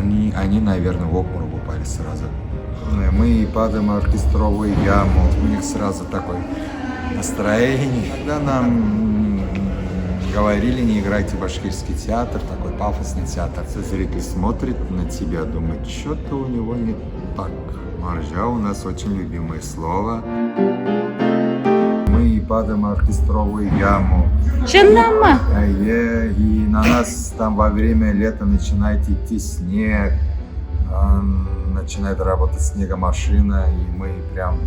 они, наверное, в обморок упали сразу. Мы падаем в оркестровую яму, у них сразу такое настроение. Когда нам говорили, не играйте в башкирский театр, такой пафосный театр. Зритель смотрит на тебя, думает, что-то у него не так. Маржа у нас очень любимое слово. Мы падаем в оркестровую яму. И на нас там во время лета начинает идти снег, начинает работать снегомашина, и мы прям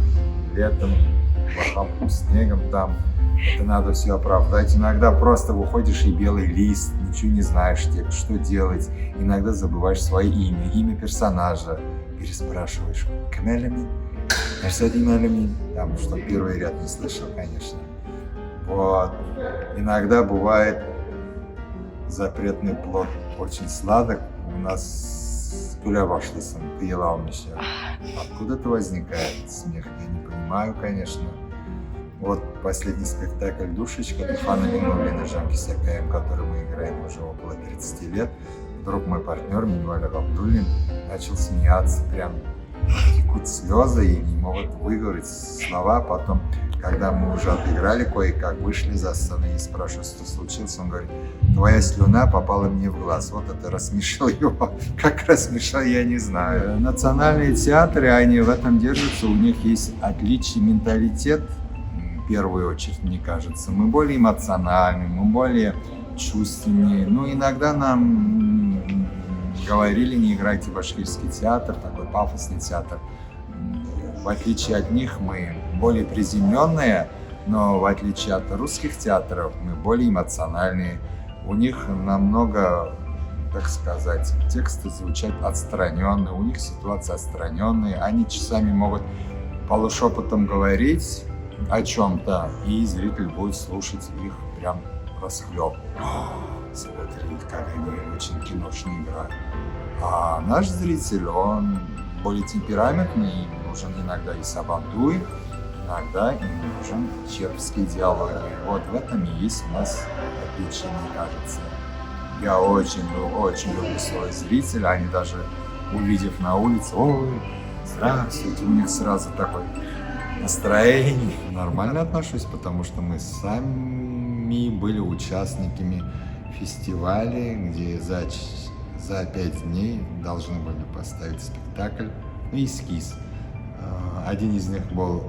летом в охапку снегом там. Это надо все оправдать. Иногда просто выходишь и белый лист, ничего не знаешь, что делать. Иногда забываешь свое имя персонажа, переспрашиваешь. Камелямин, Мерсадималямин, там, что первый ряд не слышал, конечно. Вот. Иногда бывает запретный плод очень сладок. У нас куля башлысын, тыела еще. Откуда это возникает смех, я не понимаю, конечно. Вот последний спектакль «Душечка» Туфана Минуллина Жанкисякаем, который мы играем уже около 30 лет. Вдруг мой партнер Минваля Габдуллин начал смеяться, прям текут слезы и не могут выговорить слова. Потом, когда мы уже отыграли кое-как, вышли за сцену и спрашиваю, что случилось, он говорит, твоя слюна попала мне в глаз. Вот это рассмешило его. Как рассмешил, я не знаю. Национальные театры, они в этом держатся, у них есть отличий менталитет. В первую очередь, мне кажется, мы более эмоциональны, мы более чувственнее. Ну, иногда нам говорили, не играйте в башкирский театр, такой пафосный театр. В отличие от них мы более приземленные, но в отличие от русских театров мы более эмоциональные. У них намного, так сказать, тексты звучат отстраненно, у них ситуация отстраненная, они часами могут полушепотом говорить о чем-то, и зритель будет слушать их прям расхлеб. Смотри, как они очень киношно играют. А наш зритель, он более темпераментный, им нужен иногда и сабантуй, иногда им нужен червские диалоги. Вот в этом и есть у нас отличие, мне кажется. Я очень люблю своих зрителей, они даже, увидев на улице, ой, здравствуйте, у них сразу такой настроение. Нормально отношусь, потому что мы сами были участниками фестиваля, где за 5 дней должны были поставить спектакль, эскиз. Один из них был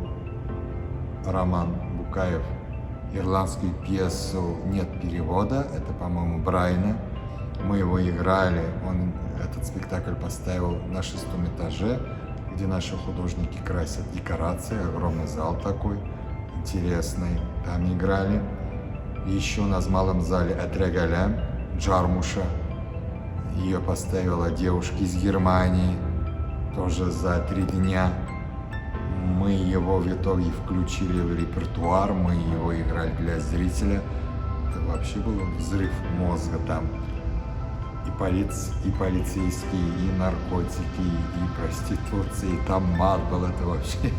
Роман Букаев, ирландскую пьесу «Нет перевода», это, по-моему, Брайна. Мы его играли, он этот спектакль поставил на 6-м этаже, где наши художники красят декорации, огромный зал такой, интересный, там играли. Еще у нас в малом зале Этрегалям, Джармуша, ее поставила девушка из Германии, тоже за 3 дня. Мы его в итоге включили в репертуар, мы его играли для зрителя. Это вообще был взрыв мозга там. И полицейские, и наркотики, и проституция, и там мат был, это вообще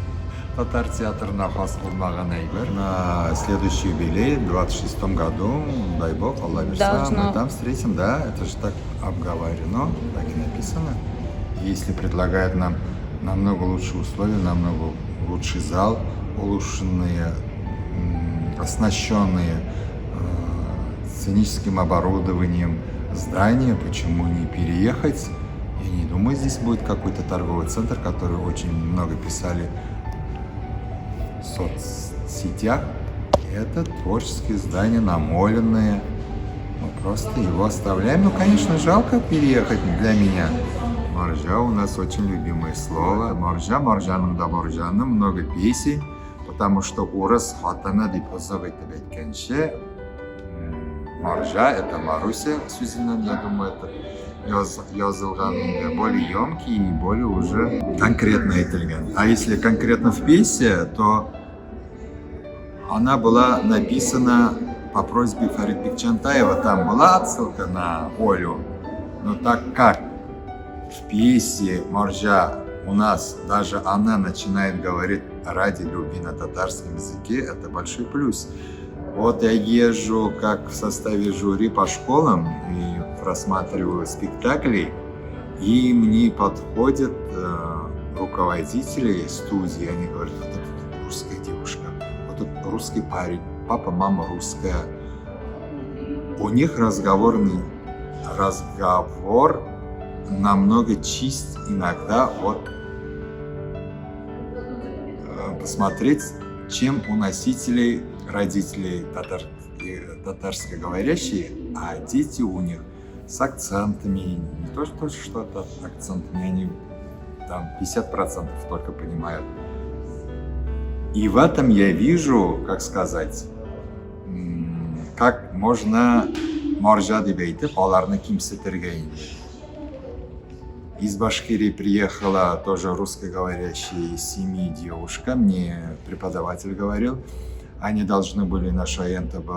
татар театрына хас болмаған әйбер. На следующий юбилей, в 26-м году, дай бог, Аллах берса, мы там встретим, да, это же так обговорено, так и написано. Если предлагают нам намного лучшие условия, намного лучший зал, улучшенные, оснащенные сценическим оборудованием, здание, почему не переехать? Я не думаю, здесь будет какой-то торговый центр, который очень много писали в соцсетях. Это творческие здания, намоленные. Мы просто его оставляем. Ну, конечно, жалко переехать для меня. Маржа у нас очень любимое слово. Маржа, маржаным да маржаным, много песен, потому что урыс хатана деп озак айтып әйткәнче, Маржа, это Маруся, Сюзина, я думаю, это yazılgan более емкий и более уже конкретно айтылган. А если конкретно в песне, то она была написана по просьбе Фарид Бекчантаева. Там была отсылка на Олю, но так как в песне Маржа у нас даже она начинает говорить ради любви на татарском языке, это большой плюс. Вот я езжу как в составе жюри по школам и просматриваю спектакли, И мне подходят руководители студии, они говорят, вот это русская девушка, вот этот русский парень, папа, мама русская. У них разговор намного чист иногда, вот посмотреть, чем у носителей родителей татарскоговорящие, а дети у них с акцентами, не то что что-то акцентами, они там 50% только понимают. И в этом я вижу, как сказать, как можно моржа деп айтып, оларны кимсітірге инде. Из Башкирии приехала тоже русскоговорящая семьи девушка, мне преподаватель говорил, они должны были на ШНТБ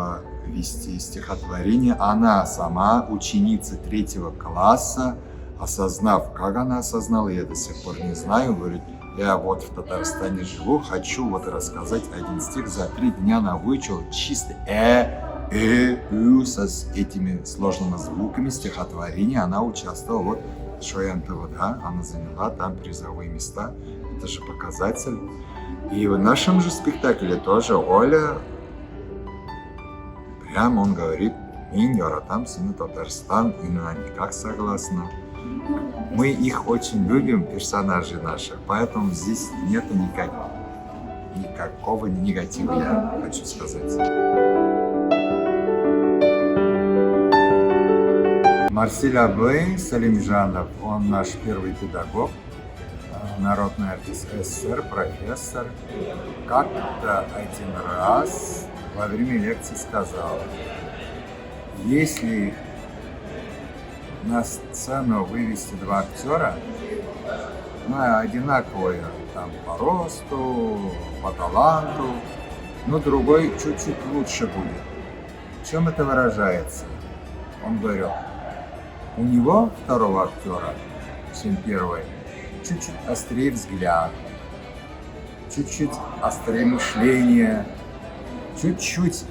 вести стихотворение. Она сама, ученица 3 класса, осознав, как она осознала, я до сих пор не знаю, говорит, я вот в Татарстане живу, хочу вот рассказать один стих, за 3 дня она выучила чисто со этими сложными звуками стихотворения, она участвовала вот в ШНТБ, да, она заняла там призовые места, это же показатель. И в нашем же спектакле тоже Оля, прям он говорит, мен яратам сені Татарстан, и она никак согласна. Мы их очень любим, персонажей наших, поэтому здесь нету никакого негатива, я хочу сказать. Марсель Аблей Салимжанов, он наш первый педагог, народный артист СССР, профессор. Как-то один раз во время лекции сказал, если на сцену вывести 2 актера, одинаковые там по росту, по таланту, но другой чуть-чуть лучше будет. В чем это выражается? Он говорил, у него, второго актера, чем первый, чуть-чуть острее взгляд, чуть-чуть острее мышление, чуть-чуть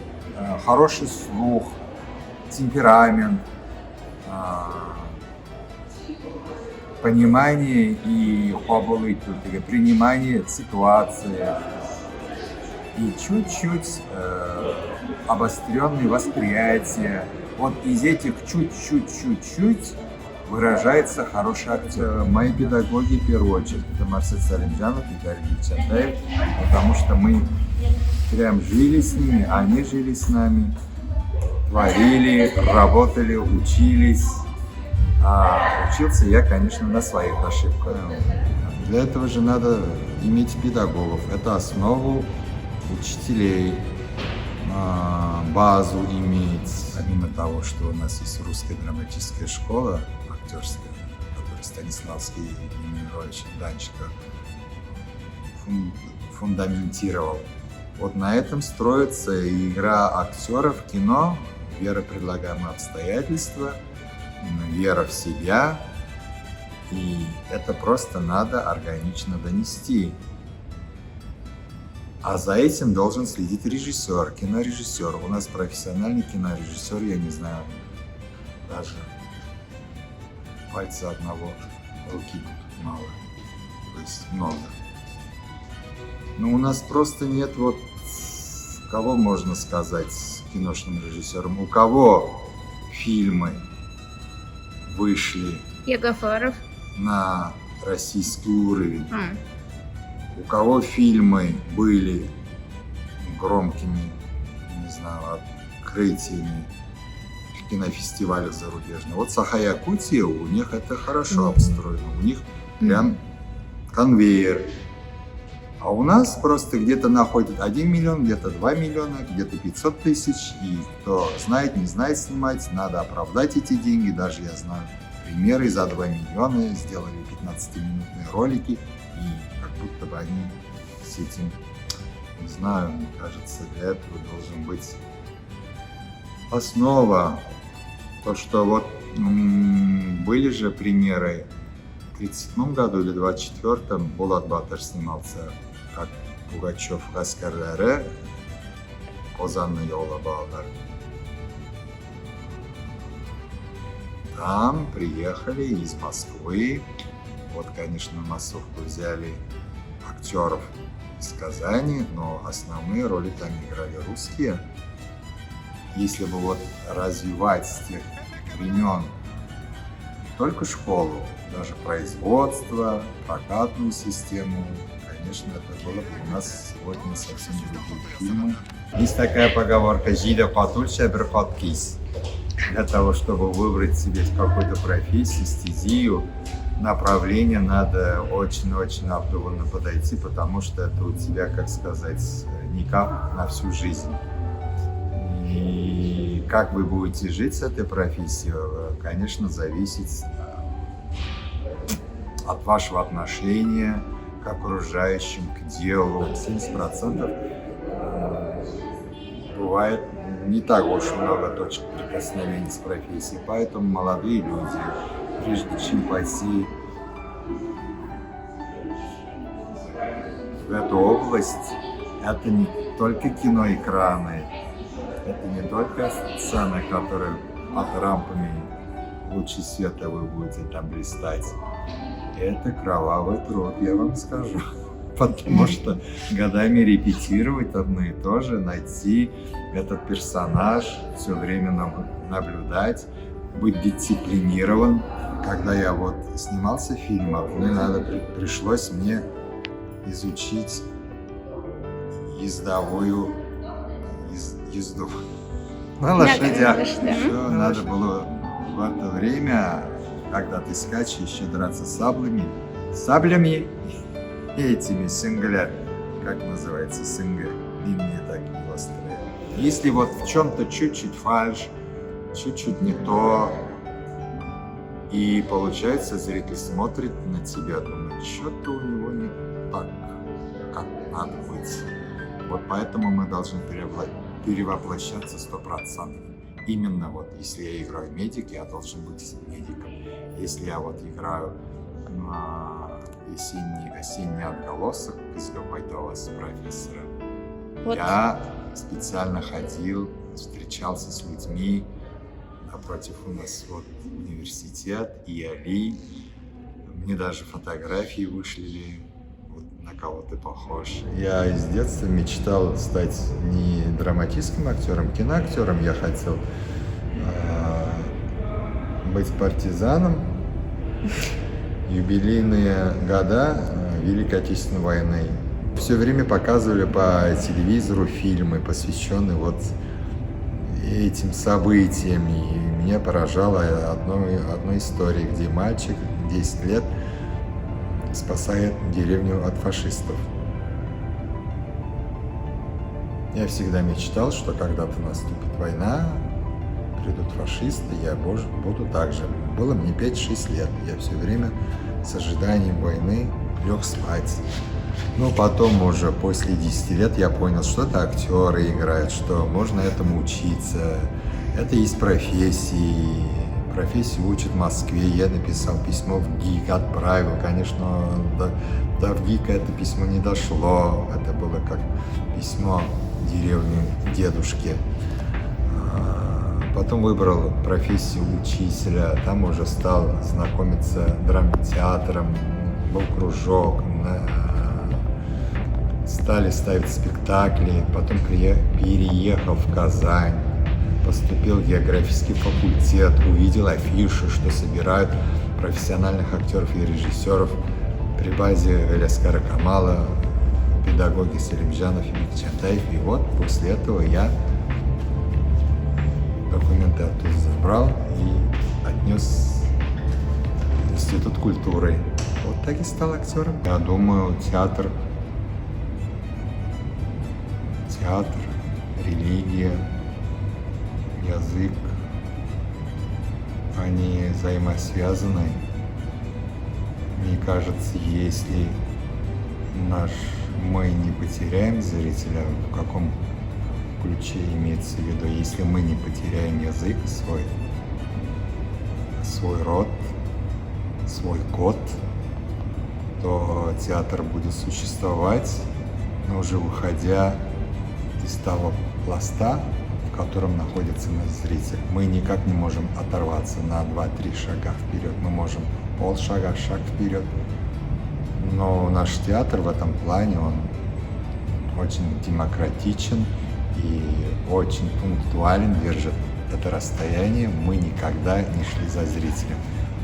хороший слух, темперамент, понимание и принимание ситуации и чуть-чуть обостренное восприятие. Вот из этих чуть-чуть выражается хороший актер. Мои педагоги, в первую очередь, это Марсель Салимжанов и Дарья Чатаев, потому что мы прям жили с ними, они жили с нами, творили, работали, учились. А учился я, конечно, на своих ошибках. Для этого же надо иметь педагогов. Это основу учителей, базу иметь. Помимо того, что у нас есть русская драматическая школа актерская, которую Станиславский Емельянович Данченко фундаментировал. Вот на этом строится игра актеров в кино, вера в предлагаемые обстоятельства, вера в себя, и это просто надо органично донести. А за этим должен следить режиссер, кинорежиссер. У нас профессиональный кинорежиссер, я не знаю, даже пальца одного руки тут мало, то есть много. Но у нас просто нет вот, кого можно сказать киношным режиссером, у кого фильмы вышли Ягафаров на российский уровень, у кого фильмы были громкими, не знаю, открытиями в кинофестивалях зарубежных. Вот Саха-Якутия, у них это хорошо обстроено, у них прям конвейер. А у нас просто где-то находят 1 миллион, где-то 2 миллиона, где-то 500 тысяч. И кто знает, не знает снимать, надо оправдать эти деньги. Даже я знаю примеры, за 2 миллиона сделали 15-минутные ролики. И как будто бы они с этим, не знаю, мне кажется, для этого должен быть основа. То, что вот были же примеры в 1937 году или 1924 Булат Батыр снимался как Пугачев в «Гаскарлары», «Козанны yo'lab oldilar». нам приехали из Москвы. Вот, конечно, в массовку взяли актеров из Казани, но основные роли там играли русские. Если бы вот развивать с тех времен только школу, даже производство, прокатную систему, конечно, это было бы у нас сегодня совсем другие фильмы. Есть такая поговорка «Жида потульча берхоткис». Для того, чтобы выбрать себе какую-то профессию, стезию, направление, надо очень-очень обдуманно подойти, потому что это у тебя, как сказать, никак на всю жизнь. И как вы будете жить с этой профессией, конечно, зависит от вашего отношения к окружающим, к делу. 70% бывает не так уж много точек прикосновения с профессией, поэтому молодые люди, прежде чем пойти в эту область, это не только киноэкраны, это не только сцены, которые под рампами лучи света вы будете там блистать. Это кровавый труд, я вам скажу. Потому что годами репетировать одно и то же, найти этот персонаж, все время наблюдать, быть дисциплинирован. Когда я вот снимался в фильмах, пришлось мне изучить езду на лошадях. Еще надо было в это время, когда ты скачешь, еще драться саблями и этими сингалями, как называется, синга, длинные такие острые. Если вот в чем-то чуть-чуть фальшь, чуть-чуть не то, и получается, зритель смотрит на тебя, думает, что-то у него не так, как надо быть. Вот поэтому мы должны перевоплощаться 100%. Именно вот, если я играю медик, я должен быть медиком. Если я вот играю осенний отголосок из Габайтовас профессора, вот. Я специально ходил, встречался с людьми. Напротив у нас вот университет, ИАЛИ. Мне даже фотографии вышлили, вот, на кого ты похож. Я с детства мечтал стать не драматическим актером, киноактером. Я хотел быть партизаном. Юбилейные года Великой Отечественной войны. Все время показывали по телевизору фильмы, посвященные вот этим событиям. И меня поражала одной истории, где мальчик 10 лет спасает деревню от фашистов. Я всегда мечтал, что когда-то наступит война, придут фашисты, я буду так же. Было мне 5-6 лет, я все время с ожиданием войны лег спать. Но потом уже после 10 лет я понял, что это актеры играют, что можно этому учиться. Это есть профессии. Профессию учат в Москве. Я написал письмо в ГИК, отправил. Конечно, до ГИКа это письмо не дошло. Это было как письмо в деревню дедушки. Потом выбрал профессию учителя. Там уже стал знакомиться с драмтеатром. Был кружок. Стали ставить спектакли. Потом переехал в Казань. Поступил в географический факультет, увидел афиши, что собирают профессиональных актеров и режиссеров при базе Галяскара Камала, педагоги Салимжанов и Бекчантаев. И вот после этого я документы оттуда забрал и отнес в Институт культуры. Вот так и стал актером. Я думаю, театр, религия, язык, они взаимосвязаны. Мне кажется, если мы не потеряем зрителя, в каком ключе имеется в виду, если мы не потеряем язык свой род, свой код, то театр будет существовать, но уже выходя из того пласта, в в котором находится наш зритель. Мы никак не можем оторваться на 2-3 шага вперед, мы можем полшага, шаг вперед. Но наш театр в этом плане, он очень демократичен и очень пунктуален, держит это расстояние. Мы никогда не шли за зрителем,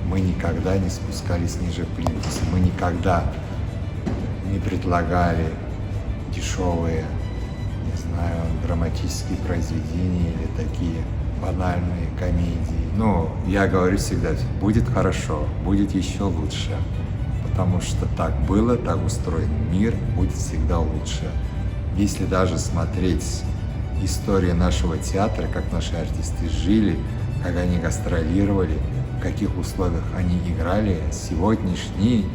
мы никогда не спускались ниже плинтуса, мы никогда не предлагали дешевые, не знаю, драматические произведения или такие банальные комедии. Но я говорю всегда, будет хорошо, будет еще лучше, потому что так было, так устроен мир, будет всегда лучше. Если даже смотреть историю нашего театра, как наши артисты жили, как они гастролировали, в каких условиях они играли, сегодняшний,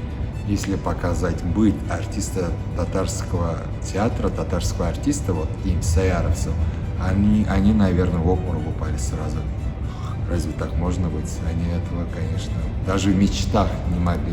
если показать быт артиста татарского театра, татарского артиста, вот им саяровцев, они, наверное, в обморок упали сразу. Разве так можно быть? Они этого, конечно, даже в мечтах не могли